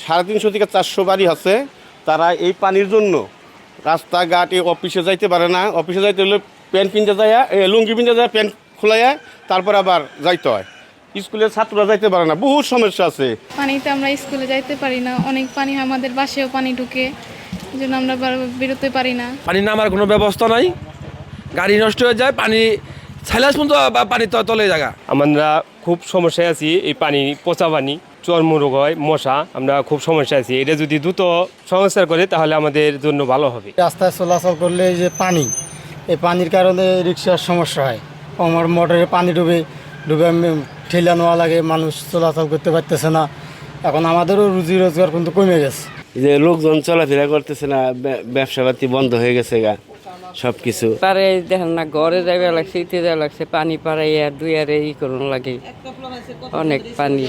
350 থেকে 400 বাড়ি আছে, তারা এই পানির জন্য রাস্তাঘাট অফিসে যাইতে পারে না। অফিসে যাইতে হলে প্যান্ট কিনতে যায়, লুঙ্গি কিনতে যায়, প্যান্ট খোলাইয়া তারপর আবার যাইতে হয়। স্কুলের ছাত্ররা যাইতে পারে না, বহুত সমস্যা আছে। পানিতে আমরা স্কুলে যাইতে পারি না, অনেক পানি হয়, আমাদের বাসেও পানি ঢুকে, এই জন্য আমরা বেরোতে পারি না। পানি নামার কোনো ব্যবস্থা নাই, গাড়ি নষ্ট হয়ে যায়, পানি ছাইলাস পর্যন্ত পানি তলে জায়গা। আমরা খুব সমস্যায় আছি, এই পানি পচা পানি, চর্মরোগ হয়, মশা, আমরা খুব সমস্যা আছি। এটা যদি দ্রুত সংস্কার করে তাহলে আমাদের জন্য ভালো হবে। রাস্তায় চলাচল করলে এই যে পানি, এই পানির কারণে রিক্সার সমস্যা হয়। আমার মোটরে পানি ডুবে ঠেলা নেওয়া লাগে, মানুষ চলাচল করতে পারতেছে না। এখন আমাদেরও রুজি রোজগার কিন্তু কমে গেছে। যে লোকজন চলাফেরা করতেছে না, ব্যবসাপাতি বন্ধ হয়ে গেছে গা সব কিছু। পারে দেখেন না, ঘরে যাওয়া লাগছে, ইতে যাওয়া লাগছে, পানি পাড়াইয়া দুই আরে ই করুন লাগে, অনেক পানি।